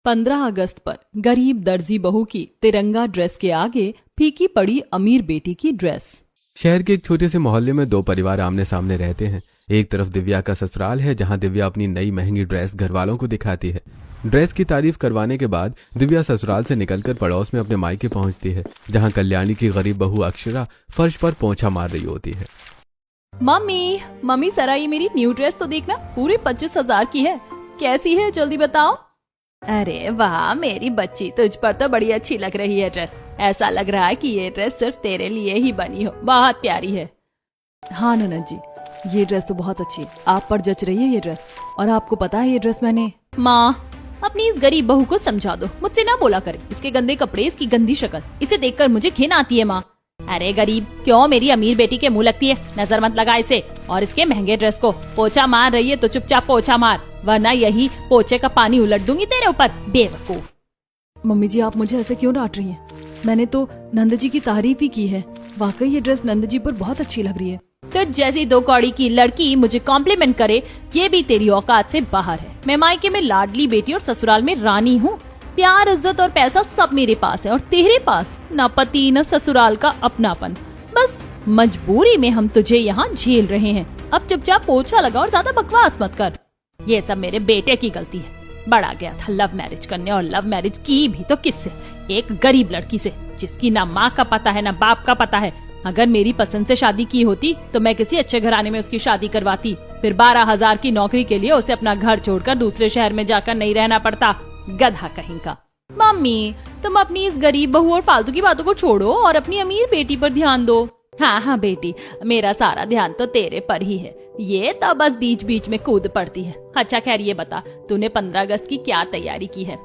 15 अगस्त पर गरीब दर्जी बहू की तिरंगा ड्रेस के आगे फीकी पड़ी अमीर बेटी की ड्रेस। शहर के एक छोटे से मोहल्ले में दो परिवार आमने सामने रहते हैं। एक तरफ दिव्या का ससुराल है, जहां दिव्या अपनी नई महंगी ड्रेस घर वालों को दिखाती है। ड्रेस की तारीफ करवाने के बाद दिव्या ससुराल से निकलकर पड़ोस में अपने मायके पहुंचती है, जहां कल्याणी की गरीब बहू अक्षरा फर्श पर पोंछा मार रही होती है। मम्मी जरा ये मेरी न्यू ड्रेस तो देखना, पूरे 25,000 की है। कैसी है जल्दी बताओ। अरे वाह मेरी बच्ची, तुझ पर तो बड़ी अच्छी लग रही है ड्रेस। ऐसा लग रहा है कि ये ड्रेस सिर्फ तेरे लिए ही बनी हो, बहुत प्यारी है। हाँ ननद जी, ये ड्रेस तो बहुत अच्छी है, आप पर जच रही है ये ड्रेस। और आपको पता है ये ड्रेस मैंने। माँ अपनी इस गरीब बहू को समझा दो, मुझसे ना बोला करे। इसके गंदे कपड़े, इसकी गंदी शक्ल, इसे देखकर मुझे घिन आती है माँ। अरे गरीब, क्यों मेरी अमीर बेटी के मुंह लगती है? नजर मत लगा इसे। और इसके महंगे ड्रेस को पोछा मार रही है तो चुपचाप पोछा मार, वरना यही पोछे का पानी उलट दूंगी तेरे ऊपर, बेवकूफ। मम्मी जी आप मुझे ऐसे क्यों डांट रही हैं? मैंने तो नंद जी की तारीफ ही की है। वाकई ये ड्रेस नंद जी पर बहुत अच्छी लग रही है। तो जैसी 2 कौड़ी की लड़की मुझे कॉम्प्लीमेंट करे, ये भी तेरी औकात से बाहर है। मैं मायके में लाडली बेटी और ससुराल में रानी हूँ। प्यार, इज्जत और पैसा सब मेरे पास है, और तेरे पास न पति न ससुराल का अपनापन। बस मजबूरी में हम तुझे यहाँ झेल रहे हैं। अब चुपचाप पोछा लगा और ज्यादा बकवास मत कर। ये सब मेरे बेटे की गलती है। बड़ा गया था लव मैरिज करने, और लव मैरिज की भी तो किससे? एक गरीब लड़की से, जिसकी ना माँ का पता है ना बाप का पता है। अगर मेरी पसंद से शादी की होती तो मैं किसी अच्छे घराने में उसकी शादी करवाती, फिर 12,000 की नौकरी के लिए उसे अपना घर छोड़कर दूसरे शहर में जाकर नहीं रहना पड़ता। गधा कहीं का। मम्मी तुम अपनी इस गरीब बहू और फालतू की बातों को छोड़ो और अपनी अमीर बेटी पर ध्यान दो। हाँ बेटी, मेरा सारा ध्यान तो तेरे पर ही है। ये तो बस बीच बीच में कूद पड़ती है। अच्छा खैर ये बता, तूने 15 अगस्त की क्या तैयारी की है?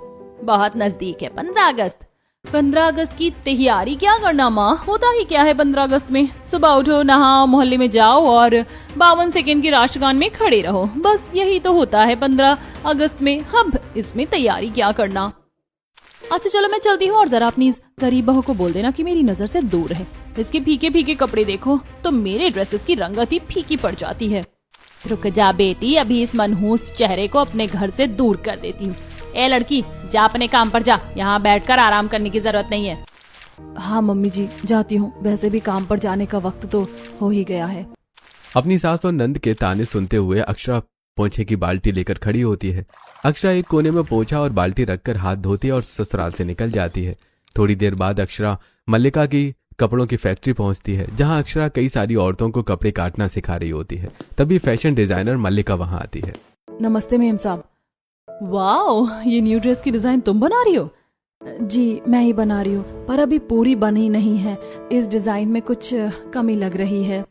बहुत नजदीक है 15 अगस्त। 15 अगस्त की तैयारी क्या करना माँ, होता ही क्या है 15 अगस्त में? सुबह उठो, नहाओ, मोहल्ले में जाओ और 52 सेकंड के राष्ट्रगान में खड़े रहो। बस यही तो होता है 15 अगस्त में। अब इसमें तैयारी क्या करना। अच्छा चलो मैं चलती हूँ, और जरा अपनी इस गरीब बहू को बोल देना कि मेरी नजर से दूर रहे। इसके फीके फीके कपड़े देखो तो मेरे ड्रेसेस की रंगत ही फीकी पड़ जाती है। रुक जा बेटी, अभी इस मनहूस चेहरे को अपने घर से दूर कर देती हूँ। ए लड़की, जा अपने काम पर जा, यहाँ बैठकर आराम करने की जरूरत नहीं है। हाँ मम्मी जी जाती हूँ, वैसे भी काम पर जाने का वक्त तो हो ही गया है। अपनी सास और नंद के ताने सुनते हुए अक्षरा पोंछे की बाल्टी लेकर खड़ी होती है। अक्षरा एक कोने में पोंछा और बाल्टी रखकर हाथ धोती है और ससुराल से निकल जाती है। थोड़ी देर बाद अक्षरा मल्लिका की कपड़ों की फैक्ट्री पहुंचती है, जहां अक्षरा कई सारी औरतों को कपड़े काटना सिखा रही होती है। तभी फैशन डिजाइनर मल्लिका वहां आती है। नमस्ते मेम साहब। वाओ, ये न्यू ड्रेस की डिजाइन तुम बना रही हो? जी मैं ही बना रही हूँ, पर अभी पूरी बनी नहीं है। इस डिजाइन में कुछ कमी लग रही है।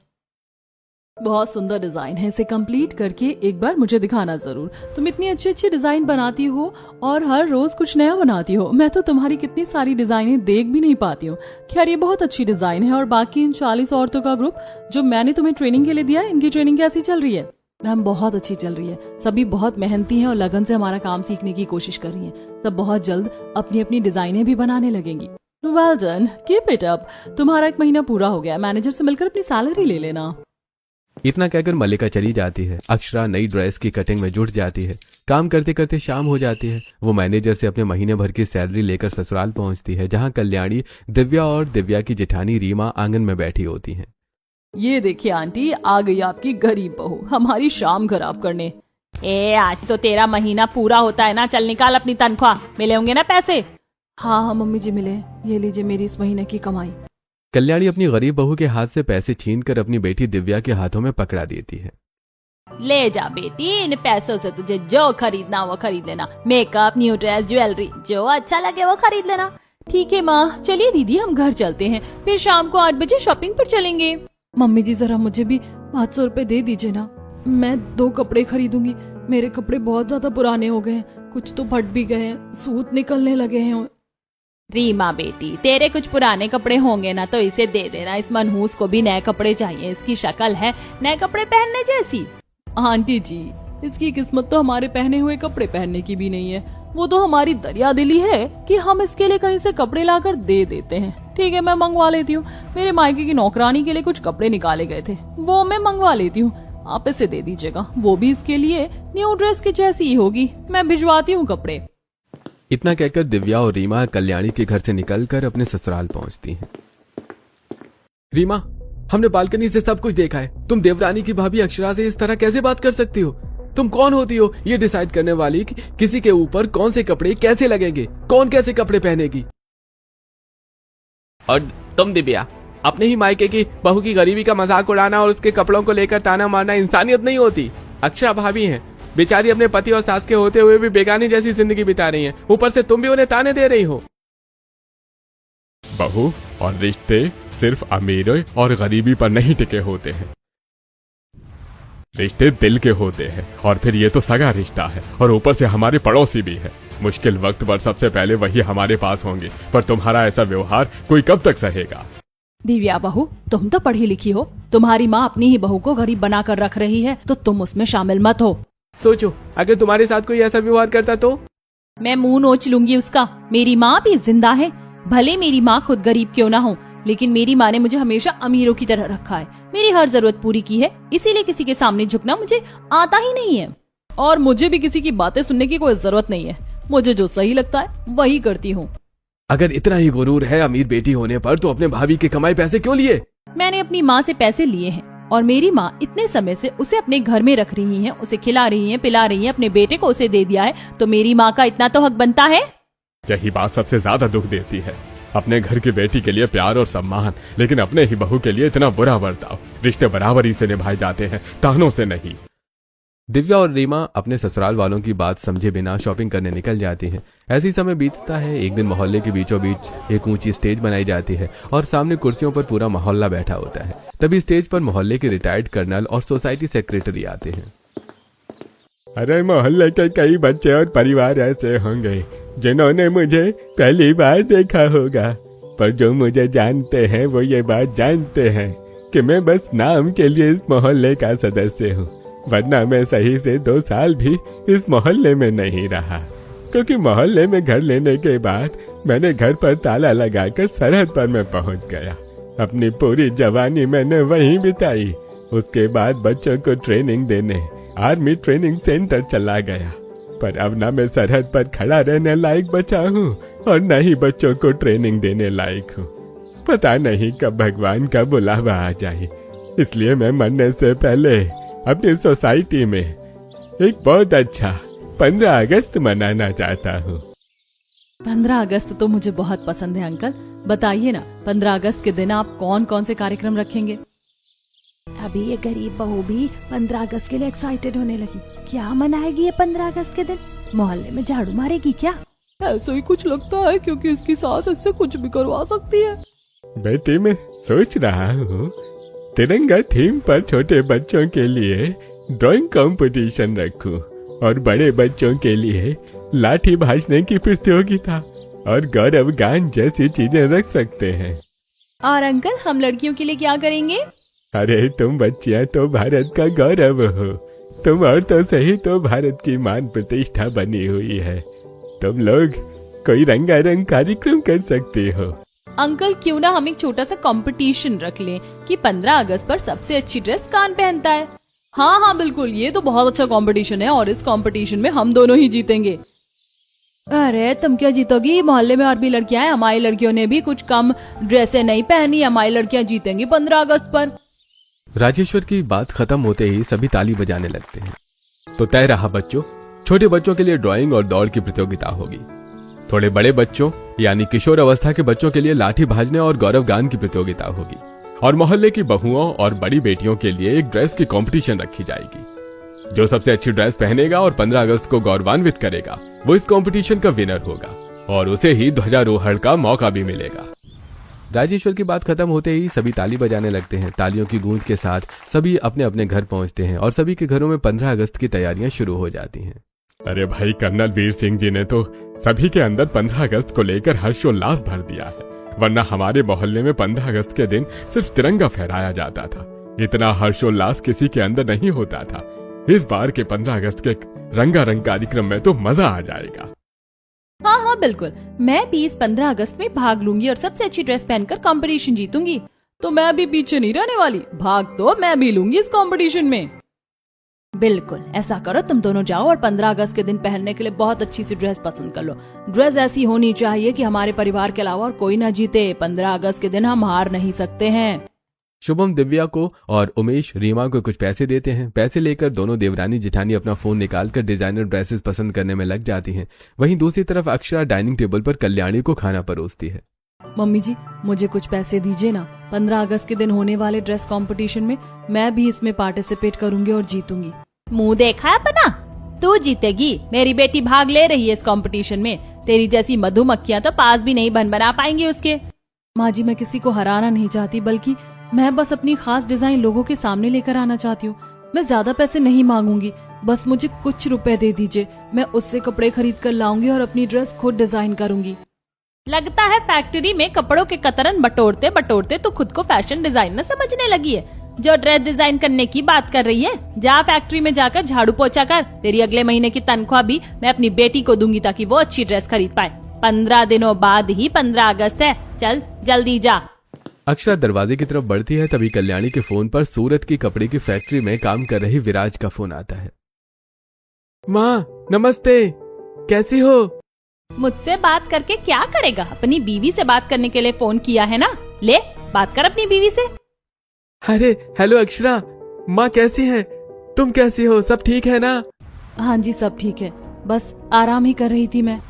बहुत सुंदर डिजाइन है, इसे कंप्लीट करके एक बार मुझे दिखाना जरूर। तुम इतनी अच्छी अच्छी डिजाइन बनाती हो और हर रोज कुछ नया बनाती हो। मैं तो तुम्हारी कितनी सारी डिजाइनें देख भी नहीं पाती हूँ। खैर ये बहुत अच्छी डिजाइन है। और बाकी इन 40 औरतों का ग्रुप जो मैंने तुम्हें ट्रेनिंग के लिए दिया है, इनकी ट्रेनिंग कैसी चल रही है? मैम बहुत अच्छी चल रही है। सभी बहुत मेहनती हैं और लगन से हमारा काम सीखने की कोशिश कर रही हैं। सब बहुत जल्द अपनी अपनी डिजाइनें भी बनाने लगेंगी। Well done, keep it up. तुम्हारा 1 महीना पूरा हो गया, मैनेजर से मिलकर अपनी सैलरी ले लेना। इतना कहकर मल्लिका चली जाती है। अक्षरा नई ड्रेस की कटिंग में जुट जाती है। काम करते करते शाम हो जाती है। वो मैनेजर से अपने महीने भर की सैलरी लेकर ससुराल पहुंचती है, जहां कल्याणी, दिव्या और दिव्या की जेठानी रीमा आंगन में बैठी होती हैं। ये देखिए आंटी, आ गई आपकी गरीब बहू हमारी शाम खराब करने। आज तो तेरा महीना पूरा होता है ना, चल निकाल अपनी तनख्वाह, मिले होंगे ना पैसे? हाँ मम्मी जी मिले, ये लीजिए मेरी इस महीने की कमाई। कल्याणी अपनी गरीब बहू के हाथ से पैसे छीनकर अपनी बेटी दिव्या के हाथों में पकड़ा देती है। ले जा बेटी, इन पैसों से तुझे जो खरीदना वो खरीद लेना। मेकअप, न्यू ड्रेस, ज्वेलरी, जो अच्छा लगे वो खरीद लेना। ठीक है माँ, चलिए दीदी हम घर चलते हैं, फिर शाम को 8 बजे शॉपिंग पर चलेंगे। मम्मी जी जरा मुझे भी 500 रुपए दे दीजिए ना, मैं 2 कपड़े खरीदूंगी। मेरे कपड़े बहुत ज्यादा पुराने हो गए हैं, कुछ तो फट भी गए हैं, सूत निकलने लगे हैं। रीमा बेटी, तेरे कुछ पुराने कपड़े होंगे ना तो इसे दे देना। इस मनहूस को भी नए कपड़े चाहिए, इसकी शक्ल है नए कपड़े पहनने जैसी। आंटी जी, इसकी किस्मत तो हमारे पहने हुए कपड़े पहनने की भी नहीं है। वो तो हमारी दरिया दिली है कि हम इसके लिए कहीं से कपड़े लाकर दे देते हैं। ठीक है मैं मंगवा लेती हूँ। मेरे मायके की नौकरानी के लिए कुछ कपड़े निकाले गए थे, वो मैं मंगवा लेती हूँ। आप इसे दे दीजिएगा, वो भी इसके लिए न्यू ड्रेस की जैसी ही होगी। मैं भिजवाती हूँ कपड़े। इतना कहकर दिव्या और रीमा कल्याणी के घर से निकलकर अपने ससुराल पहुंचती हैं। रीमा, हमने बालकनी से सब कुछ देखा है। तुम देवरानी की भाभी अक्षरा से इस तरह कैसे बात कर सकती हो? तुम कौन होती हो ये डिसाइड करने वाली कि किसी के ऊपर कौन से कपड़े कैसे लगेंगे, कौन कैसे कपड़े पहनेगी? और तुम दिव्या, अपने ही मायके की बहू की गरीबी का मजाक उड़ाना और उसके कपड़ों को लेकर ताना मारना इंसानियत नहीं होती। अक्षरा भाभी हैं, बेचारी अपने पति और सास के होते हुए भी बेगानी जैसी जिंदगी बिता रही हैं। ऊपर से तुम भी उन्हें ताने दे रही हो। बहू और रिश्ते सिर्फ अमीरी और गरीबी पर नहीं टिके होते हैं। रिश्ते दिल के होते हैं, और फिर ये तो सगा रिश्ता है और ऊपर से हमारे पड़ोसी भी है। मुश्किल वक्त पर सबसे पहले वही हमारे पास होंगे, पर तुम्हारा ऐसा व्यवहार कोई कब तक सहेगा? दिव्या बहू, तुम तो पढ़ी लिखी हो। तुम्हारी माँ अपनी ही बहू को गरीब बनाकर रख रही है तो तुम उसमें शामिल मत हो। सोचो, अगर तुम्हारे साथ कोई ऐसा व्यवहार करता तो? मैं मुंह नोच लूंगी उसका। मेरी माँ भी जिंदा है, भले मेरी माँ खुद गरीब क्यों ना हो, लेकिन मेरी माँ ने मुझे हमेशा अमीरों की तरह रखा है, मेरी हर जरूरत पूरी की है, इसीलिए किसी के सामने झुकना मुझे आता ही नहीं है। और मुझे भी किसी की बातें सुनने की कोई जरूरत नहीं है। मुझे जो सही लगता है वही करती हूँ। अगर इतना ही गुरूर है अमीर बेटी होने पर तो अपने भाभी के कमाए पैसे क्यों लिए? मैंने अपनी माँ से पैसे लिए हैं और मेरी माँ इतने समय से उसे अपने घर में रख रही है, उसे खिला रही है, पिला रही है, अपने बेटे को उसे दे दिया है, तो मेरी माँ का इतना तो हक बनता है। यही बात सबसे ज्यादा दुख देती है। अपने घर की बेटी के लिए प्यार और सम्मान, लेकिन अपने ही बहू के लिए इतना बुरा बर्ताव। रिश्ते बराबरी से निभाए जाते हैं, तानों से नहीं। दिव्या और रीमा अपने ससुराल वालों की बात समझे बिना शॉपिंग करने निकल जाती हैं। ऐसी समय बीतता है। एक दिन मोहल्ले के बीचों बीच एक ऊंची स्टेज बनाई जाती है और सामने कुर्सियों पर पूरा मोहल्ला बैठा होता है। तभी स्टेज पर मोहल्ले के रिटायर्ड कर्नल और सोसाइटी सेक्रेटरी आते हैं। अरे मोहल्ले के कई बच्चे और परिवार ऐसे होंगे जिन्होंने मुझे पहली बार देखा होगा, पर जो मुझे जानते हैं वो ये बात जानते हैं कि मैं बस नाम के लिए इस मोहल्ले का सदस्य हूँ, वरना मैं सही से 2 साल भी इस मोहल्ले में नहीं रहा। क्योंकि मोहल्ले में घर लेने के बाद मैंने घर पर ताला लगाकर सरहद पर मैं पहुंच गया। अपनी पूरी जवानी मैंने वहीं बिताई। उसके बाद बच्चों को ट्रेनिंग देने आर्मी ट्रेनिंग सेंटर चला गया, पर अब ना मैं सरहद पर खड़ा रहने लायक बचा हूँ और न ही बच्चों को ट्रेनिंग देने लायक हूँ। पता नहीं कब भगवान का बुलावा आ जाए, इसलिए मैं मरने से पहले अपनी सोसाइटी में एक बहुत अच्छा 15 अगस्त मनाना चाहता हूँ। 15 अगस्त तो मुझे बहुत पसंद है अंकल। बताइए ना, 15 अगस्त के दिन आप कौन कौन से कार्यक्रम रखेंगे? अभी ये गरीब बहू भी 15 अगस्त के लिए एक्साइटेड होने लगी। क्या मनाएगी ये 15 अगस्त के दिन? मोहल्ले में झाड़ू मारेगी क्या? ऐसा ही कुछ लगता है, क्योंकि इसकी सास इससे कुछ भी करवा सकती है। बेटी, मैं सोच रहा हूँ तिरंगा थीम पर छोटे बच्चों के लिए ड्राइंग कंपटीशन रखूं और बड़े बच्चों के लिए लाठी भाजने की प्रतियोगिता और गौरव गान जैसी चीजें रख सकते हैं। और अंकल, हम लड़कियों के लिए क्या करेंगे? अरे तुम बच्चियां तो भारत का गौरव हो। तुम और तो सही तो भारत की मान प्रतिष्ठा बनी हुई है। तुम लोग कोई रंगारंग कार्यक्रम कर सकते हो। अंकल, क्यों ना हम एक छोटा सा कंपटीशन रख लें कि 15 अगस्त पर सबसे अच्छी ड्रेस कौन पहनता है। हाँ हाँ बिल्कुल, ये तो बहुत अच्छा कंपटीशन है और इस कंपटीशन में हम दोनों ही जीतेंगे। अरे तुम क्या जीतोगी? मोहल्ले में और भी लड़कियां हैं, हमारी लड़कियों ने भी कुछ कम ड्रेसें नहीं पहनी, हमारी लड़कियां जीतेंगी 15 अगस्त पर। राजेश्वर की बात खत्म होते ही सभी ताली बजाने लगते हैं। तो तय रहा बच्चों, छोटे बच्चों के लिए ड्राइंग और दौड़ की प्रतियोगिता होगी। थोड़े बड़े बच्चों यानी किशोर अवस्था के बच्चों के लिए लाठी भाजने और गौरव गान की प्रतियोगिता होगी। और मोहल्ले की बहुओं और बड़ी बेटियों के लिए एक ड्रेस की कंपटीशन रखी जाएगी। जो सबसे अच्छी ड्रेस पहनेगा और 15 अगस्त को गौरवान्वित करेगा वो इस कंपटीशन का विनर होगा और उसे ही ध्वजारोहण का मौका भी मिलेगा। राजेश्वर की बात खत्म होते ही सभी ताली बजाने लगते हैं। तालियों की गूंज के साथ सभी अपने अपने घर पहुंचते हैं और सभी के घरों में 15 अगस्त की तैयारियां शुरू हो जाती हैं। अरे भाई, कर्नल वीर सिंह जी ने तो सभी के अंदर 15 अगस्त को लेकर हर्षोल्लास भर दिया है, वरना हमारे मोहल्ले में 15 अगस्त के दिन सिर्फ तिरंगा फहराया जाता था। इतना हर्षोल्लास किसी के अंदर नहीं होता था। इस बार के 15 अगस्त के रंगारंग कार्यक्रम में तो मजा आ जाएगा। हाँ हाँ बिल्कुल, मैं भी इस 15 अगस्त में भाग लूंगी और सबसे अच्छी ड्रेस पहनकर कंपटीशन जीतूंगी। तो मैं भी पीछे नहीं रहने वाली, भाग तो मैं भी लूंगी इस कंपटीशन में। बिल्कुल ऐसा करो, तुम दोनों जाओ और 15 अगस्त के दिन पहनने के लिए बहुत अच्छी सी ड्रेस पसंद कर लो। ड्रेस ऐसी होनी चाहिए कि हमारे परिवार के अलावा और कोई ना जीते। 15 अगस्त के दिन हम हार नहीं सकते हैं। शुभम दिव्या को और उमेश रीमा को कुछ पैसे देते हैं। पैसे लेकर दोनों देवरानी जेठानी अपना फोन निकालकर डिजाइनर ड्रेसेस पसंद करने में लग जाती हैं। वहीं दूसरी तरफ अक्षरा डाइनिंग टेबल पर कल्याणी को खाना परोसती है। मम्मी जी, मुझे कुछ पैसे दीजिए ना। 15 अगस्त के दिन होने वाले ड्रेस कंपटीशन में मैं भी इसमें पार्टिसिपेट करूंगी और जीतूंगी। मुंह देखा है अपना, तू जीतेगी। मेरी बेटी भाग ले रही है इस कंपटीशन में। तेरी जैसी मधुमक्खियां तो पास भी नहीं बना पाएंगी उसके। माँ जी, मैं किसी को हराना नहीं चाहती, बल्कि मैं बस अपनी खास डिजाइन लोगों के सामने लेकर आना चाहती हूँ। मैं ज्यादा पैसे नहीं मांगूंगी, बस मुझे कुछ रुपए दे दीजिए। मैं उससे कपड़े खरीद कर लाऊंगी और अपनी ड्रेस खुद डिजाइन करूंगी। लगता है फैक्ट्री में कपड़ों के कतरन बटोरते बटोरते तो खुद को फैशन डिजाइनर समझने लगी है। जो ड्रेस डिजाइन करने की बात कर रही है, जा फैक्ट्री में जाकर झाड़ू पोछा कर। तेरी अगले महीने की तनख्वाह भी मैं अपनी बेटी को दूंगी ताकि वो अच्छी ड्रेस खरीद पाए। 15 दिनों बाद ही 15 अगस्त है, चल जल्दी जा। अक्षरा दरवाजे की तरफ बढ़ती है, तभी कल्याणी के फोन पर सूरत की कपड़े की फैक्ट्री में काम कर रही विराज का फोन आता है। माँ नमस्ते, कैसी हो? मुझसे बात करके क्या करेगा? अपनी बीवी से बात करने के लिए फोन किया है ना, ले बात कर अपनी बीवी से। अरे हेलो अक्षरा, माँ कैसी है? तुम कैसी हो? सब ठीक है ना? हाँ जी सब ठीक है, बस आराम ही कर रही थी मैं।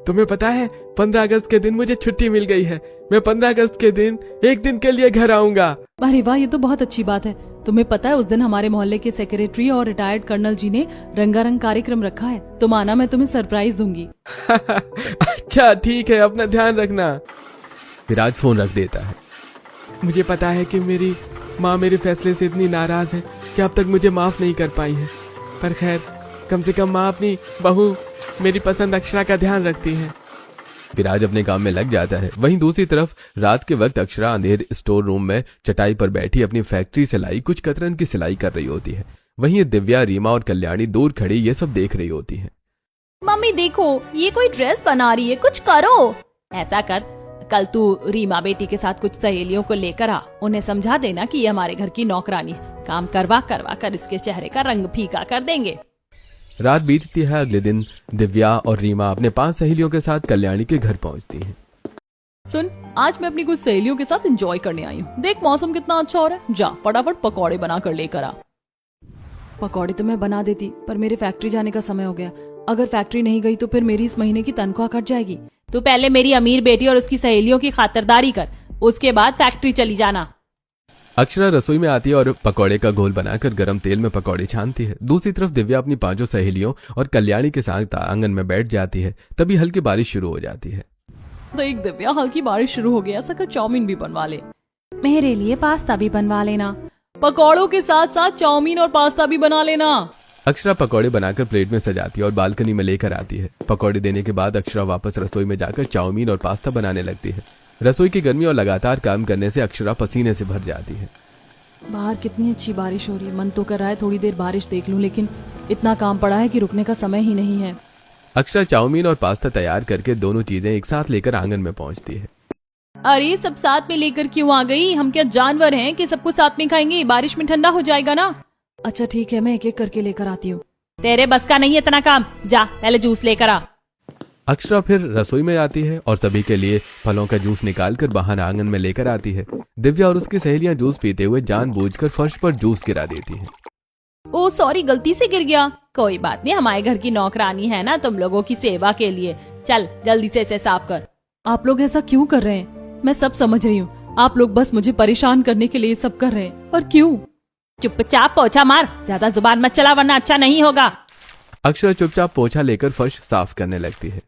तुम्हें पता है 15 अगस्त के दिन मुझे छुट्टी मिल गई है। मैं 15 अगस्त के दिन एक दिन के लिए घर आऊंगा। अरे वाह, ये तो बहुत अच्छी बात है। तुम्हें पता है उस दिन हमारे मोहल्ले के सेक्रेटरी और रिटायर्ड कर्नल जी ने रंगारंग कार्यक्रम रखा है। तुम आना, मैं तुम्हें सरप्राइज दूंगी। अच्छा ठीक है, अपना ध्यान रखना। विराज फोन रख देता है। मुझे पता है कि मेरी माँ मेरे फैसले से इतनी नाराज है कि अब तक मुझे माफ नहीं कर पाई है, पर खैर कम से कम माँ अपनी बहू मेरी पसंद अक्षरा का ध्यान रखती है। विराज अपने काम में लग जाता है। वहीं दूसरी तरफ रात के वक्त अक्षरा अंधेर स्टोर रूम में चटाई पर बैठी अपनी फैक्ट्री से लाई कुछ कतरन की सिलाई कर रही होती है। वहीं दिव्या, रीमा और कल्याणी दूर खड़ी ये सब देख रही होती है। मम्मी देखो, ये कोई ड्रेस बना रही है, कुछ करो। ऐसा कर, कल तू रीमा बेटी के साथ कुछ सहेलियों को लेकर आ, उन्हें समझा देना कि ये हमारे घर की नौकरानी है। काम करवा करवा कर इसके चेहरे का रंग फीका कर देंगे। रात बीतती है। अगले दिन दिव्या और रीमा अपने 5 सहेलियों के साथ कल्याणी के घर पहुंचती हैं। सुन, आज मैं अपनी कुछ सहेलियों के साथ एंजॉय करने आई हूँ। देख मौसम कितना अच्छा हो रहा है, जा फटाफट पकौड़े बना कर लेकर आ। पकौड़े तो मैं बना देती, पर मेरे फैक्ट्री जाने का समय हो गया। अगर फैक्ट्री नहीं गई तो फिर मेरी इस महीने की तनख्वाह कट जाएगी। तू पहले मेरी अमीर बेटी और उसकी सहेलियों की खातिरदारी कर, उसके बाद फैक्ट्री चली जाना। अक्षरा रसोई में आती है और पकौड़े का घोल बनाकर गरम तेल में पकौड़े छानती है। दूसरी तरफ दिव्या अपनी 5 सहेलियों और कल्याणी के साथ आंगन में बैठ जाती है। तभी हल्की बारिश शुरू हो जाती है। देख दिव्या, हल्की बारिश शुरू हो गई, ऐसा कर चाउमीन भी बनवा ले। मेरे लिए पास्ता भी बनवा लेना। पकौड़ों के साथ साथ चाउमीन और पास्ता भी बना लेना। अक्षरा पकौड़े बनाकर प्लेट में सजाती है और बालकनी में लेकर आती है। पकौड़े देने के बाद अक्षरा वापस रसोई में जाकर चाउमीन और पास्ता बनाने लगती है। रसोई की गर्मी और लगातार काम करने से अक्षरा पसीने से भर जाती है। बाहर कितनी अच्छी बारिश हो रही है, मन तो कर रहा है थोड़ी देर बारिश देख लूं, लेकिन इतना काम पड़ा है कि रुकने का समय ही नहीं है। अक्षरा चाउमीन और पास्ता तैयार करके दोनों चीजें एक साथ लेकर आंगन में पहुंचती है। अरे सब साथ में लेकर क्यों आ गई? हम क्या जानवर हैं कि सब कुछ साथ में खाएंगे? बारिश में ठंडा हो जाएगा ना। अच्छा ठीक है, मैं एक एक करके लेकर आती हूँ। तेरे बस का नहीं है इतना काम, जा पहले जूस लेकर आ। अक्षरा फिर रसोई में आती है और सभी के लिए फलों का जूस निकालकर बाहर आंगन में लेकर आती है। दिव्या और उसकी सहेलियां जूस पीते हुए जानबूझकर फर्श पर जूस गिरा देती हैं। ओ सॉरी, गलती से गिर गया। कोई बात नहीं, हमारे घर की नौकरानी है ना, तुम लोगों की सेवा के लिए। चल जल्दी से इसे साफ कर। आप लोग ऐसा क्यों कर रहे हैं? मैं सब समझ रही हूँ, आप लोग बस मुझे परेशान करने के लिए सब कर रहे हैं, पर क्यों? चुपचाप पोछा मार, ज्यादा जुबान मत चला वरना अच्छा नहीं होगा। अक्षरा चुपचाप पोछा लेकर फर्श साफ करने लगती है।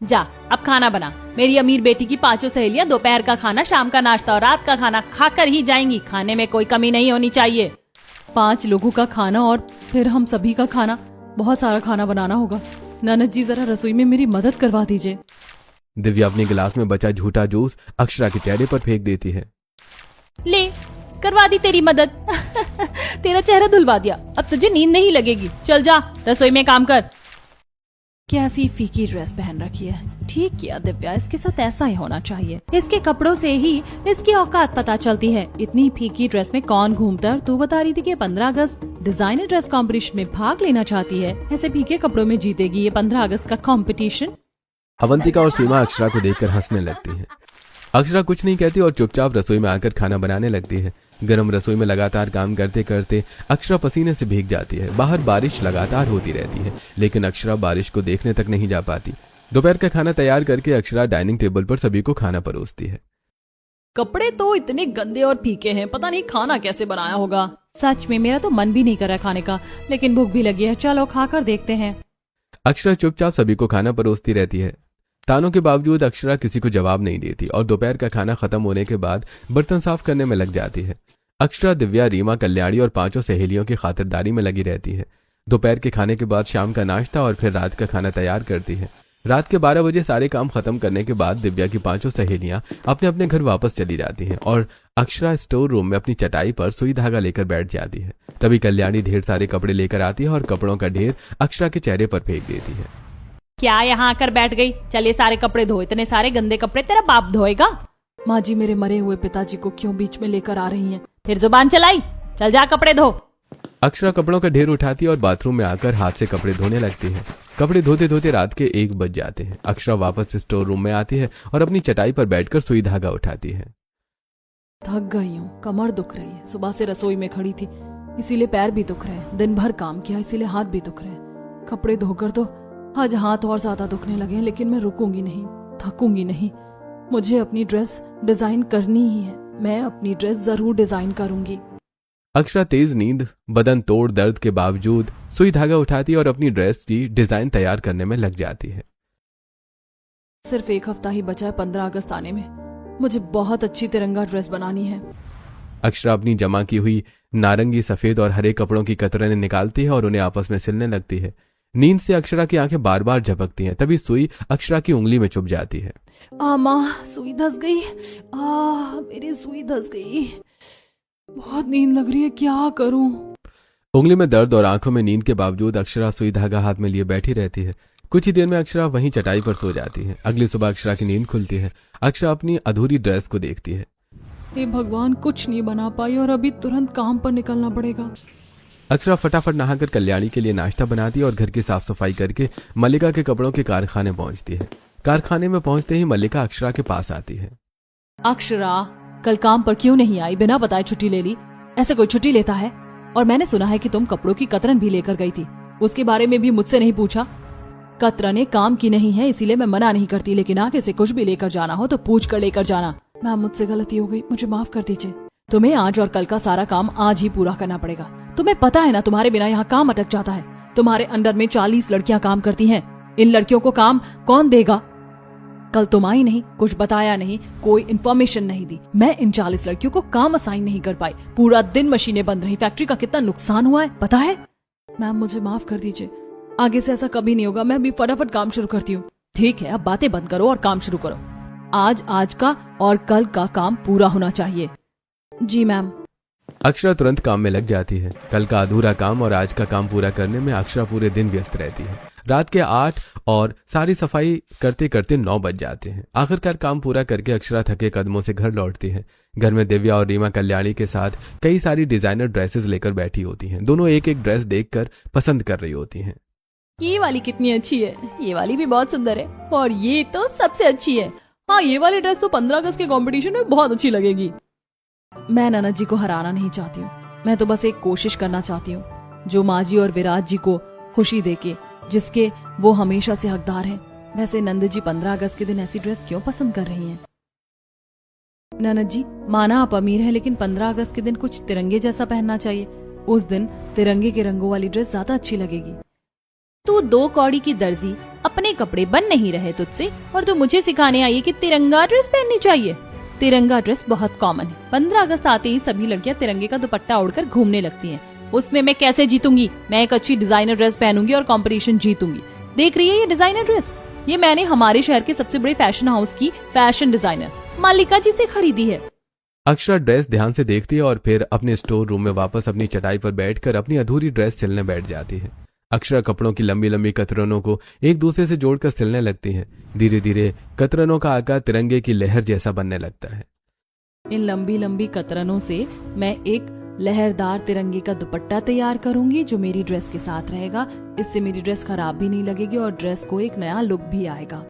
जा अब खाना बना। मेरी अमीर बेटी की 5 सहेलियां दोपहर का खाना, शाम का नाश्ता और रात का खाना खाकर ही जाएंगी। खाने में कोई कमी नहीं होनी चाहिए। 5 लोगों का खाना और फिर हम सभी का खाना, बहुत सारा खाना बनाना होगा। ननद जी जरा रसोई में मेरी मदद करवा दीजिए। दिव्या अपने गिलास में बचा झूठा जूस अक्षरा के चेहरे पर फेंक देती है। ले करवा दी तेरी मदद। तेरा चेहरा धुलवा दिया, अब तुझे नींद नहीं लगेगी। चल जा रसोई में काम कर। कैसी फीकी ड्रेस पहन रखी है। ठीक किया दिव्या, इसके साथ ऐसा ही होना चाहिए। इसके कपड़ों से ही इसकी औकात पता चलती है। इतनी फीकी ड्रेस में कौन घूमता है? तू बता रही थी कि 15 अगस्त डिजाइनर ड्रेस कंपटीशन में भाग लेना चाहती है। ऐसे फीके कपड़ों में जीतेगी ये 15 अगस्त का कंपटीशन? अवंतिका और सीमा अक्षरा को देखकर हंसने लगती है। अक्षरा कुछ नहीं कहती और चुपचाप रसोई में आकर खाना बनाने लगती है। गर्म रसोई में लगातार काम करते करते अक्षरा पसीने से भीग जाती है। बाहर बारिश लगातार होती रहती है, लेकिन अक्षरा बारिश को देखने तक नहीं जा पाती। दोपहर का खाना तैयार करके अक्षरा डाइनिंग टेबल पर सभी को खाना परोसती है। कपड़े तो इतने गंदे और फीके हैं, पता नहीं खाना कैसे बनाया होगा। सच में मेरा तो मन भी नहीं कर रहा खाने का, लेकिन भूख भी लगी है। चलो खाकर देखते हैं। अक्षरा चुपचाप सभी को खाना परोसती रहती है। तानों के बावजूद अक्षरा किसी को जवाब नहीं देती और दोपहर का खाना खत्म होने के बाद बर्तन साफ करने में लग जाती है। अक्षरा, दिव्या, रीमा, कल्याणी और 5 सहेलियों की खातिरदारी में लगी रहती है। दोपहर के खाने के बाद शाम का नाश्ता और फिर रात का खाना तैयार करती है। रात के 12 बजे सारे काम खत्म करने के बाद दिव्या की 5 सहेलियां अपने अपने घर वापस चली जाती हैं और अक्षरा स्टोर रूम में अपनी चटाई पर सुई धागा लेकर बैठ जाती है। तभी कल्याणी ढेर सारे कपड़े लेकर आती है और कपड़ों का ढेर अक्षरा के चेहरे पर फेंक देती है। क्या यहाँ आकर बैठ गई? चलिए सारे कपड़े धो। इतने सारे गंदे कपड़े तेरा बाप धोएगा? माँ जी, मेरे मरे हुए पिताजी को क्यों बीच में लेकर आ रही हैं? फिर जुबान चलाई। चल जा कपड़े धो। अक्षरा कपड़ों का ढेर उठाती है और बाथरूम में आकर हाथ से कपड़े धोने लगती है। कपड़े धोते धोते रात के 1 बज जाते हैं। अक्षरा वापस स्टोर रूम में आती है और अपनी चटाई पर बैठकर सुई धागा उठाती है। थक गई हूँ, कमर दुख रही है। सुबह से रसोई में खड़ी थी, इसीलिए पैर भी दुख रहे हैं। दिन भर काम किया, इसीलिए हाथ भी दुख रहे हैं। कपड़े धोकर तो आज हाथ और ज्यादा दुखने लगे हैं, लेकिन मैं रुकूंगी नहीं, थकूंगी नहीं। मुझे अपनी ड्रेस डिजाइन करनी ही है। मैं अपनी ड्रेस जरूर डिजाइन करूंगी। अक्षरा तेज नींद, बदन तोड़ दर्द के बावजूद सुई धागा उठाती है और अपनी ड्रेस की डिजाइन तैयार करने में लग जाती है। सिर्फ 1 हफ्ता ही बचा है 15 अगस्त आने में। मुझे बहुत अच्छी तिरंगा ड्रेस बनानी है। अक्षरा अपनी जमा की हुई नारंगी, सफेद और हरे कपड़ों की कतरनें निकालती है और उन्हें आपस में सिलने लगती है। नींद से अक्षरा की आंखें बार बार झपकती हैं। तभी सुई अक्षरा की उंगली में चुभ जाती है। माँ, सुई धंस गई। मेरी सुई धंस गई। बहुत नींद लग रही है, क्या करूं? उंगली में दर्द और आंखों में नींद के बावजूद अक्षरा सुई धागा हाथ में लिए बैठी रहती है। कुछ ही देर में अक्षरा वहीं चटाई पर सो जाती है। अगली सुबह अक्षरा की नींद खुलती है। अक्षरा अपनी अधूरी ड्रेस को देखती है। हे भगवान, कुछ नहीं बना पाई और अभी तुरंत काम पर निकलना पड़ेगा। अक्षरा फटाफट नहाकर कल्याणी के लिए नाश्ता बनाती है और घर की साफ सफाई करके मल्लिका के कपड़ों के कारखाने पहुंचती है। कारखाने में पहुंचते ही मल्लिका अक्षरा के पास आती है। अक्षरा, कल काम पर क्यों नहीं आई? बिना बताए छुट्टी ले ली? ऐसे कोई छुट्टी लेता है? और मैंने सुना है कि तुम कपड़ों की कतरन भी लेकर गई थी, उसके बारे में भी मुझसे नहीं पूछा। कतरने काम की नहीं है, इसीलिए मैं मना नहीं करती, लेकिन आगे से कुछ भी लेकर जाना हो तो पूछ कर लेकर जाना। मैम, मुझसे गलती हो गई, मुझे माफ कर दीजिए। तुम्हें आज और कल का सारा काम आज ही पूरा करना पड़ेगा। तुम्हें पता है ना, तुम्हारे बिना यहाँ काम अटक जाता है। तुम्हारे अंडर में 40 लड़कियां काम करती हैं। इन लड़कियों को काम कौन देगा? कल तुम आई नहीं, कुछ बताया नहीं, कोई इन्फॉर्मेशन नहीं दी। मैं इन 40 लड़कियों को काम असाइन नहीं कर पाई। पूरा दिन मशीनें बंद रही। फैक्ट्री का कितना नुकसान हुआ है पता है? मैम, मुझे माफ कर दीजिए, आगे से ऐसा कभी नहीं होगा। मैं भी फटाफट काम शुरू करती हूँ। ठीक है, अब बातें बंद करो और काम शुरू करो। आज का और कल का काम पूरा होना चाहिए। जी मैम। अक्षरा तुरंत काम में लग जाती है। कल का अधूरा काम और आज का काम पूरा करने में अक्षरा पूरे दिन व्यस्त रहती है। रात के 8 और सारी सफाई करते करते 9 बज जाते हैं। आखिरकार काम पूरा करके अक्षरा थके कदमों से घर लौटती है। घर में दिव्या और रीमा कल्याणी के साथ कई सारी डिजाइनर ड्रेसेस लेकर बैठी होती हैं। दोनों एक एक ड्रेस देखकर पसंद कर रही होती हैं। ये वाली कितनी अच्छी है, ये वाली भी बहुत सुंदर है, और ये तो सबसे अच्छी है। हाँ, ये वाली ड्रेस तो 15 अगस्त के कंपटीशन में बहुत अच्छी लगेगी। मैं ननद जी को हराना नहीं चाहती हूँ। मैं तो बस एक कोशिश करना चाहती हूँ जो माँ जी और विराट जी को खुशी देके, जिसके वो हमेशा से हकदार हैं। वैसे नंद जी 15 अगस्त के दिन ऐसी ड्रेस क्यों पसंद कर रही हैं? ननद जी, माना आप अमीर हैं, लेकिन 15 अगस्त के दिन कुछ तिरंगे जैसा पहनना चाहिए। उस दिन तिरंगे के रंगों वाली ड्रेस ज्यादा अच्छी लगेगी। तू 2 कौड़ी की दर्जी, अपने कपड़े बन नहीं रहे तुझसे, और तू मुझे सिखाने आई है कि तिरंगा ड्रेस पहननी चाहिए। तिरंगा ड्रेस बहुत कॉमन है। 15 अगस्त आते ही सभी लड़कियां तिरंगे का दुपट्टा ओढ़कर घूमने लगती हैं। उसमें मैं कैसे जीतूंगी? मैं एक अच्छी डिजाइनर ड्रेस पहनूंगी और कंपटीशन जीतूंगी। देख रही है ये डिजाइनर ड्रेस? ये मैंने हमारे शहर के सबसे बड़े फैशन हाउस की फैशन डिजाइनर मल्लिका जी से खरीदी है। अक्षरा ड्रेस ध्यान से देखती है और फिर अपने स्टोर रूम में वापस अपनी चटाई पर बैठकर अपनी अधूरी ड्रेस सिलने बैठ जाती है। अक्षरा कपड़ों की लंबी लंबी कतरनों को एक दूसरे से जोड़कर सिलने लगती है। धीरे धीरे कतरनों का आकार तिरंगे की लहर जैसा बनने लगता है। इन लंबी लंबी कतरनों से मैं एक लहरदार तिरंगे का दुपट्टा तैयार करूंगी जो मेरी ड्रेस के साथ रहेगा। इससे मेरी ड्रेस खराब भी नहीं लगेगी और ड्रेस को एक नया लुक भी आएगा।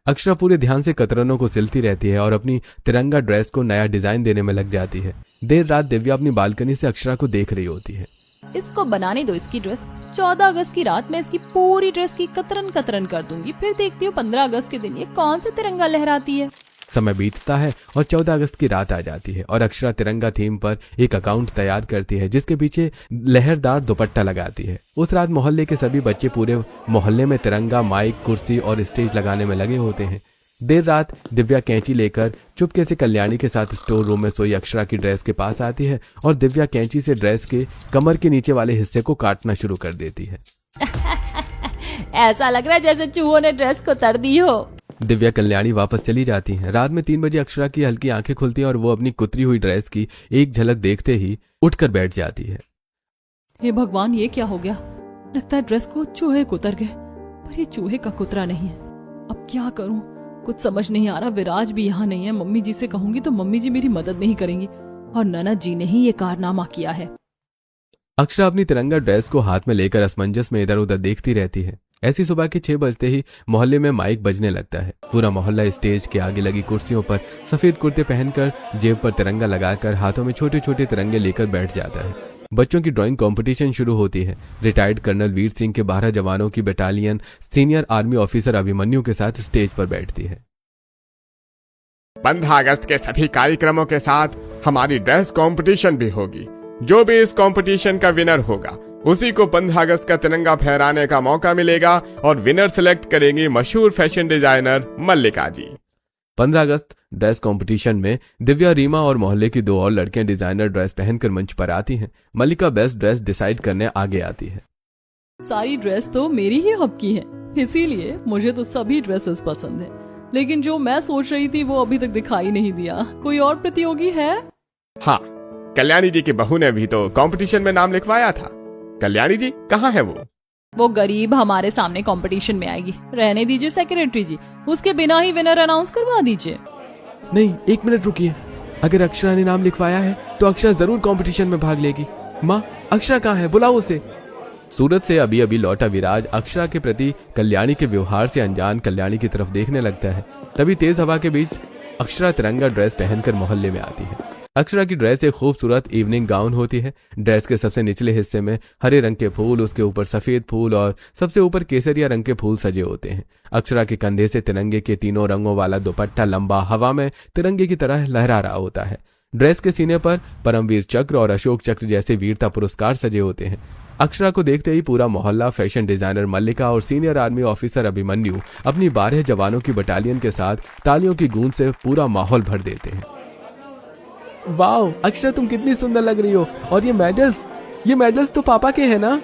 अक्षरा पूरे ध्यान से कतरनों को सिलती रहती है और अपनी तिरंगा ड्रेस को नया डिजाइन देने में लग जाती है। देर रात दिव्या अपनी बालकनी से अक्षरा को देख रही होती है। इसको बनाने दो इसकी ड्रेस। 14 अगस्त की रात मैं इसकी पूरी ड्रेस की कतरन कतरन कर दूंगी। फिर देखती हूँ 15 अगस्त के दिन ये कौन सा तिरंगा लहराती है। समय बीतता है और 14 अगस्त की रात आ जाती है और अक्षरा तिरंगा थीम पर एक अकाउंट तैयार करती है जिसके पीछे लहरदार दुपट्टा लगाती है। उस रात मोहल्ले के सभी बच्चे पूरे मोहल्ले में तिरंगा, माइक, कुर्सी और स्टेज लगाने में लगे होते हैं। देर रात दिव्या कैंची लेकर चुपके से कल्याणी के साथ स्टोर रूम में सोई अक्षरा की ड्रेस के पास आती है और दिव्या कैंची से ड्रेस के कमर के नीचे वाले हिस्से को काटना शुरू कर देती है। ऐसा लग रहा है जैसे चूहों ने ड्रेस को तर दी हो। दिव्या कल्याणी वापस चली जाती है। रात में 3 बजे अक्षरा की हल्की आंखें खुलती हैं और वो अपनी कुतरी हुई ड्रेस की एक झलक देखते ही उठकर बैठ जाती है। हे भगवान, ये क्या हो गया? लगता है ड्रेस को चूहे कुतर गए, पर ये चूहे का कुतरा नहीं है। अब क्या करूं? कुछ समझ नहीं आ रहा। विराज भी यहाँ नहीं है। मम्मी जी से कहूंगी तो मम्मी जी मेरी मदद नहीं करेंगी और ननद जी ने ही ये कारनामा किया है। अक्षरा अपनी तिरंगा ड्रेस को हाथ में लेकर असमंजस में इधर उधर देखती रहती है। ऐसी सुबह के 6 बजते ही मोहल्ले में माइक बजने लगता है। पूरा मोहल्ला स्टेज के आगे लगी कुर्सियों पर सफेद कुर्ते पहनकर, जेब पर तिरंगा लगाकर, हाथों में छोटे छोटे तिरंगे लेकर बैठ जाता है। बच्चों की ड्राइंग कंपटीशन शुरू होती है। रिटायर्ड कर्नल वीर सिंह के 12 जवानों की battalion senior army officer Abhimanyu के साथ स्टेज पर बैठती है। 15 अगस्त के सभी कार्यक्रमों के साथ हमारी ड्रेस कंपटीशन भी होगी। जो भी इस कंपटीशन का विनर होगा उसी को 15 अगस्त का तिरंगा फहराने का मौका मिलेगा और विनर सिलेक्ट करेंगी मशहूर फैशन डिजाइनर मल्लिका जी। 15 अगस्त ड्रेस कंपटीशन में दिव्या, रीमा और मोहल्ले की 2 और लड़कियां डिजाइनर ड्रेस पहनकर मंच पर आती हैं। मल्लिका बेस्ट ड्रेस डिसाइड करने आगे आती है। सारी ड्रेस तो मेरी ही हक की है, इसीलिए मुझे तो सभी ड्रेसेस पसंद है। लेकिन जो मैं सोच रही थी वो अभी तक दिखाई नहीं दिया। कोई और प्रतियोगी है? हाँ, कल्याणी जी की बहू ने भी तो कंपटीशन में नाम लिखवाया था। कल्याणी जी कहाँ है वो गरीब हमारे सामने कंपटीशन में आएगी। रहने दीजिए सेक्रेटरी जी, उसके बिना ही विनर अनाउंस करवा दीजिए। नहीं, 1 मिनट रुकिए। अगर अक्षरा ने नाम लिखवाया है तो अक्षरा जरूर कंपटीशन में भाग लेगी। माँ, अक्षरा कहाँ है? बुलाओ उसे। सूरत से अभी अभी लौटा विराज अक्षरा के प्रति कल्याणी के व्यवहार से अनजान कल्याणी की तरफ देखने लगता है। तभी तेज हवा के बीच अक्षरा तिरंगा ड्रेस पहनकर मोहल्ले में आती है। अक्षरा की ड्रेस एक खूबसूरत इवनिंग गाउन होती है। ड्रेस के सबसे निचले हिस्से में हरे रंग के फूल, उसके ऊपर सफेद फूल और सबसे ऊपर केसरिया रंग के फूल सजे होते हैं। अक्षरा के कंधे से तिरंगे के 3 रंगों वाला दुपट्टा लंबा हवा में तिरंगे की तरह लहरा रहा होता है। ड्रेस के सीने पर परमवीर चक्र और अशोक चक्र जैसे वीरता पुरस्कार सजे होते हैं। अक्षरा को देखते ही पूरा मोहल्ला फैशन डिजाइनर मल्लिका और सीनियर आर्मी ऑफिसर अभिमन्यु अपनी 12 जवानों की बटालियन के साथ तालियों की गूंज से पूरा माहौल भर देते हैं। वाओ अक्षरा, तुम कितनी सुंदर लग रही हो। और ये मेडल्स तो पापा के हैं ना?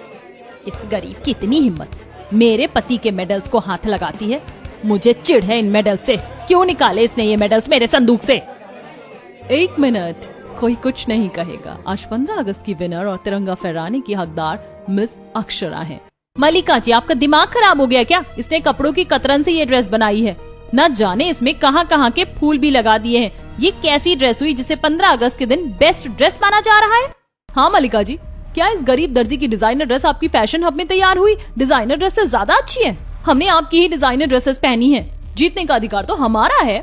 इस गरीब की इतनी हिम्मत, मेरे पति के मेडल्स को हाथ लगाती है। मुझे चिढ़ है इन मेडल्स से। क्यों निकाले इसने ये मेडल्स मेरे संदूक से? 1 मिनट, कोई कुछ नहीं कहेगा। आज 15 अगस्त की विनर और तिरंगा फहराने की हकदार मिस अक्षरा है। मल्लिका जी, आपका दिमाग खराब हो गया क्या? इसने कपड़ों की कतरन से ये ड्रेस बनाई है। न जाने इसमें कहां कहां के फूल भी लगा दिए हैं। ये कैसी ड्रेस हुई जिसे 15 अगस्त के दिन बेस्ट ड्रेस माना जा रहा है? हाँ मल्लिका जी, क्या इस गरीब दर्जी की डिजाइनर ड्रेस आपकी फैशन हब में तैयार हुई डिजाइनर ड्रेस से ज्यादा अच्छी है? हमने आपकी ही डिजाइनर ड्रेसेस पहनी है। जीतने का अधिकार तो हमारा है।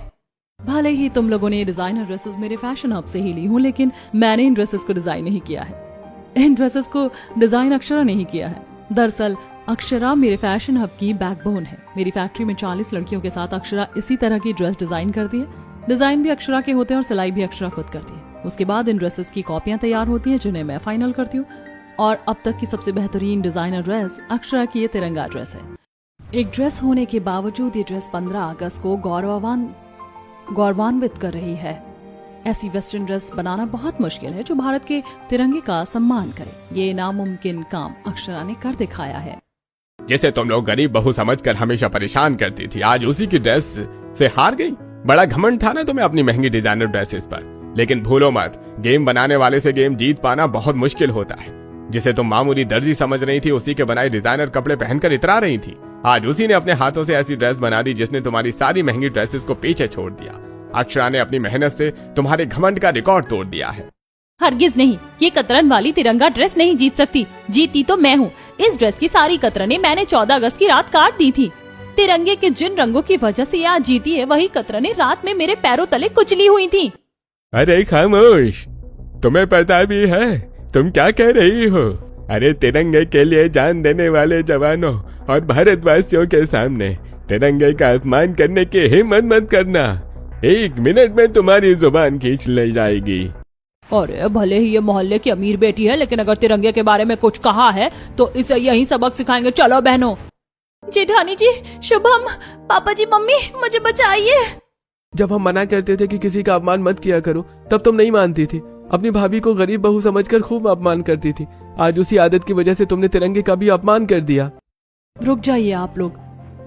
भले ही तुम लोगों ने ये डिजाइनर ड्रेसेस मेरे फैशन हब से ही ली हूँ, लेकिन मैंने इन ड्रेसेस को डिजाइन नहीं किया है। इन ड्रेसेस को डिजाइन अक्षरा नहीं किया है। दरअसल अक्षरा मेरे फैशन हब की बैकबोन है। मेरी फैक्ट्री में 40 लड़कियों के साथ अक्षरा इसी तरह की ड्रेस डिजाइन करती है। डिजाइन भी अक्षरा के होते हैं और सिलाई भी अक्षरा खुद करती है। उसके बाद इन ड्रेसेस की कॉपियां तैयार होती हैं जिन्हें मैं फाइनल करती हूँ। और अब तक की सबसे बेहतरीन डिजाइनर ड्रेस अक्षरा की ये तिरंगा ड्रेस है। एक ड्रेस होने के बावजूद ये ड्रेस 15 अगस्त को गौरवान्वित कर रही है। ऐसी वेस्टर्न ड्रेस बनाना बहुत मुश्किल है जो भारत के तिरंगे का सम्मान करे। ये नामुमकिन काम अक्षरा ने कर दिखाया है। जिसे तुम लोग गरीब बहू समझकर हमेशा परेशान करती थी, आज उसी की ड्रेस से हार गई। बड़ा घमंड था ना तुम्हें अपनी महंगी डिजाइनर ड्रेसेस पर। लेकिन भूलो मत, गेम बनाने वाले से गेम जीत पाना बहुत मुश्किल होता है। जिसे तुम मामूली दर्जी समझ रही थी, उसी के बनाए डिजाइनर कपड़े पहनकर इतरा रही थी। आज उसी ने अपने हाथों से ऐसी ड्रेस बना दी जिसने तुम्हारी सारी महंगी ड्रेसेस को पीछे छोड़ दिया। अक्षरा ने अपनी मेहनत से तुम्हारे घमंड का रिकॉर्ड तोड़ दिया है। हरगिज नहीं, ये कतरन वाली तिरंगा ड्रेस नहीं जीत सकती। जीती तो मैं हूँ। इस ड्रेस की सारी कतरने मैंने 14 अगस्त की रात काट दी थी। तिरंगे के जिन रंगों की वजह से ये आज जीती है, वही कतरने रात में मेरे पैरों तले कुचली हुई थी। अरे खामोश, तुम्हें पता भी है तुम क्या कह रही हो? अरे तिरंगे के लिए जान देने वाले जवानों और भारतवासियों के सामने तिरंगे का अपमान करने की हिम्मत मत करना। 1 मिनट में तुम्हारी जुबान खींच ले जाएगी। अरे भले ही ये मोहल्ले की अमीर बेटी है, लेकिन अगर तिरंगे के बारे में कुछ कहा है तो इसे यही सबक सिखाएंगे। चलो बहनों। जेठानी जी, शुभम, पापा जी, मम्मी, मुझे बचाइए। जब हम मना करते थे कि किसी का अपमान मत किया करो, तब तुम नहीं मानती थी। अपनी भाभी को गरीब बहू समझकर खूब अपमान करती थी। आज उसी आदत की वजह से तुमने तिरंगे का भी अपमान कर दिया। रुक जाइए आप लोग,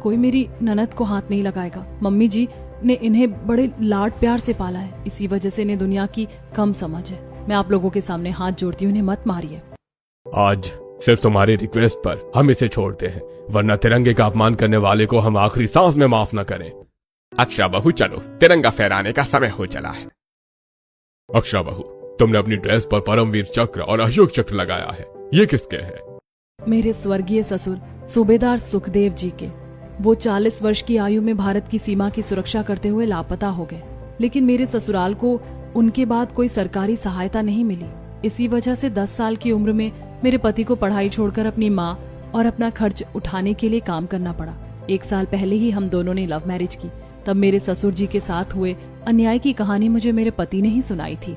कोई मेरी ननद को हाथ नहीं लगाएगा। मम्मी जी ने इन्हें बड़े लाड प्यार से पाला है, इसी वजह से इन्हें दुनिया की कम समझ है। मैं आप लोगों के सामने हाथ जोड़ती हूँ, इन्हें मत मारिए। आज सिर्फ तुम्हारी रिक्वेस्ट पर हम इसे छोड़ते हैं, वरना तिरंगे का अपमान करने वाले को हम आखिरी सांस में माफ न करें। अक्षरा बहू, चलो, तिरंगा फहराने का समय हो चला है। अक्षरा बहू, तुमने अपनी ड्रेस पर परमवीर चक्र और अशोक चक्र लगाया है, ये किसके है? मेरे स्वर्गीय ससुर सूबेदार सुखदेव जी के। वो 40 वर्ष की आयु में भारत की सीमा की सुरक्षा करते हुए लापता हो गए, लेकिन मेरे ससुराल को उनके बाद कोई सरकारी सहायता नहीं मिली। इसी वजह से 10 साल की उम्र में मेरे पति को पढ़ाई छोड़कर अपनी माँ और अपना खर्च उठाने के लिए काम करना पड़ा। 1 साल पहले ही हम दोनों ने लव मैरिज की। तब मेरे ससुर जी के साथ हुए अन्याय की कहानी मुझे मेरे पति ने ही सुनाई थी।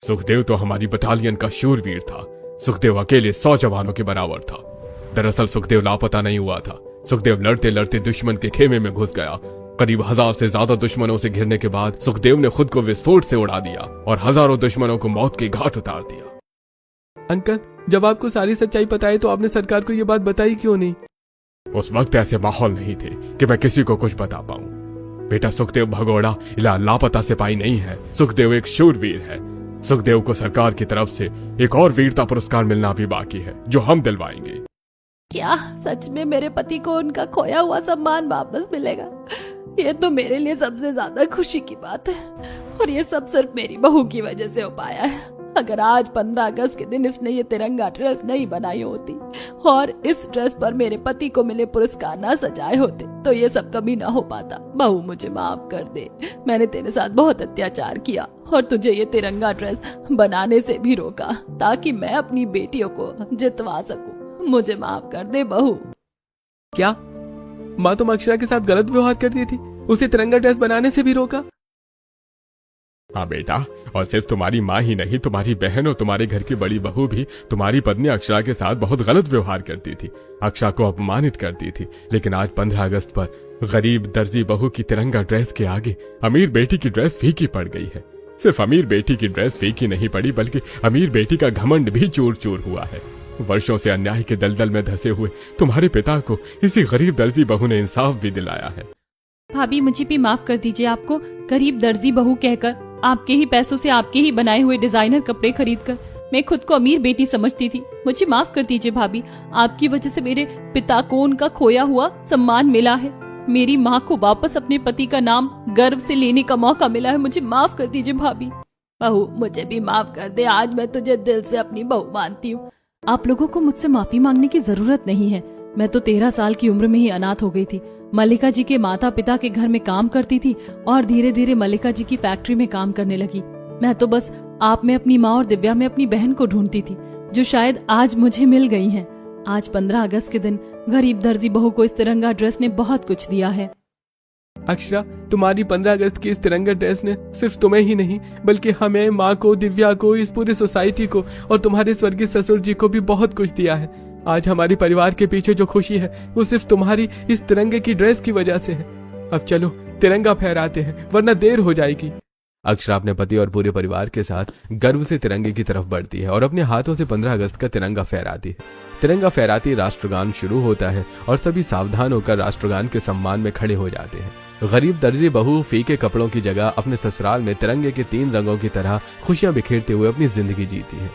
सुखदेव तो हमारी बटालियन का शूरवीर था। सुखदेव अकेले 100 जवानों के बराबर था। दरअसल सुखदेव लापता नहीं हुआ था। सुखदेव लड़ते लड़ते दुश्मन के खेमे में घुस गया। करीब 1000 से ज्यादा दुश्मनों से घिरने के बाद सुखदेव ने खुद को विस्फोट से उड़ा दिया और हजारों दुश्मनों को मौत के घाट उतार दिया। अंकल, जब आपको सारी सच्चाई पता है तो आपने सरकार को ये बात बताई क्यों नहीं? उस वक्त ऐसे माहौल नहीं थे कि मैं किसी को कुछ बता पाऊं। बेटा, सुखदेव भगोड़ा या लापता सिपाही नहीं है। सुखदेव एक शूरवीर है। सुखदेव को सरकार की तरफ से एक और वीरता पुरस्कार मिलना भी बाकी है, जो हम दिलवाएंगे। क्या सच में मेरे पति को उनका खोया हुआ सम्मान वापस मिलेगा? ये तो मेरे लिए सबसे ज्यादा खुशी की बात है, और ये सब सिर्फ मेरी बहू की वजह से हो पाया है। अगर आज 15 अगस्त के दिन इसने ये तिरंगा ड्रेस नहीं बनाई होती और इस ड्रेस पर मेरे पति को मिले पुरस्कार ना सजाए होते, तो ये सब कभी ना हो पाता। बहू, मुझे माफ कर दे। मैंने तेरे साथ बहुत अत्याचार किया और तुझे ये तिरंगा ड्रेस बनाने से भी रोका, ताकि मैं अपनी बेटियों को जितवा सकूं। मुझे माफ कर दे बहू। क्या माँ तुम अक्षरा के साथ गलत व्यवहार करती थी? उसे तिरंगा ड्रेस बनाने से भी रोका? हाँ बेटा, और सिर्फ तुम्हारी माँ ही नहीं, तुम्हारी बहन और तुम्हारे घर की बड़ी बहू भी तुम्हारी पत्नी अक्षरा के साथ बहुत गलत व्यवहार करती थी, अक्षरा को अपमानित करती थी। लेकिन आज 15 अगस्त पर गरीब दर्जी बहू की तिरंगा ड्रेस के आगे अमीर बेटी की ड्रेस फीकी पड़ गई है। सिर्फ अमीर बेटी की ड्रेस फीकी नहीं पड़ी, बल्कि अमीर बेटी का घमंड भी चूर चूर हुआ है। वर्षों से अन्याय के दलदल में धंसे हुए तुम्हारे पिता को इसी गरीब दर्जी बहू ने इंसाफ भी दिलाया है। भाभी, मुझे भी माफ कर दीजिए। आपको गरीब दर्जी बहू कहकर आपके ही पैसों से आपके ही बनाए हुए डिजाइनर कपड़े खरीदकर मैं खुद को अमीर बेटी समझती थी। मुझे माफ कर दीजिए भाभी। आपकी वजह से मेरे पिता को उनका खोया हुआ सम्मान मिला है। मेरी माँ को वापस अपने पति का नाम गर्व से लेने का मौका मिला है। मुझे माफ कर दीजिए भाभी। बहू, मुझे भी माफ कर दे। आज मैं तुझे दिल से अपनी बहू मानती हूँ। आप लोगों को मुझसे माफी मांगने की जरूरत नहीं है। मैं तो 13 साल की उम्र में ही अनाथ हो गई थी। मल्लिका जी के माता पिता के घर में काम करती थी और धीरे धीरे मल्लिका जी की फैक्ट्री में काम करने लगी। मैं तो बस आप में अपनी माँ और दिव्या में अपनी बहन को ढूंढती थी, जो शायद आज मुझे मिल गई हैं। आज 15 अगस्त के दिन गरीब दर्जी बहू को इस तिरंगा ड्रेस ने बहुत कुछ दिया है। अक्षरा, तुम्हारी 15 अगस्त की इस तिरंगा ड्रेस ने सिर्फ तुम्हें ही नहीं, बल्कि हमें, माँ को, दिव्या को, इस पूरी सोसाइटी को और तुम्हारे स्वर्गीय ससुर जी को भी बहुत कुछ दिया है। आज हमारी परिवार के पीछे जो खुशी है वो सिर्फ तुम्हारी इस तिरंगे की ड्रेस की वजह से है। अब चलो तिरंगा फहराते हैं, वरना देर हो जाएगी। अक्षरा अपने पति और पूरे परिवार के साथ गर्व से तिरंगे की तरफ बढ़ती है और अपने हाथों से 15 अगस्त का तिरंगा फहराती है। तिरंगा फहराती राष्ट्रगान शुरू होता है और सभी सावधान होकर राष्ट्रगान के सम्मान में खड़े हो जाते हैं। गरीब दर्जी बहू फीके कपड़ों की जगह अपने ससुराल में तिरंगे के 3 रंगों की तरह खुशियां बिखेरते हुए अपनी जिंदगी जीती है।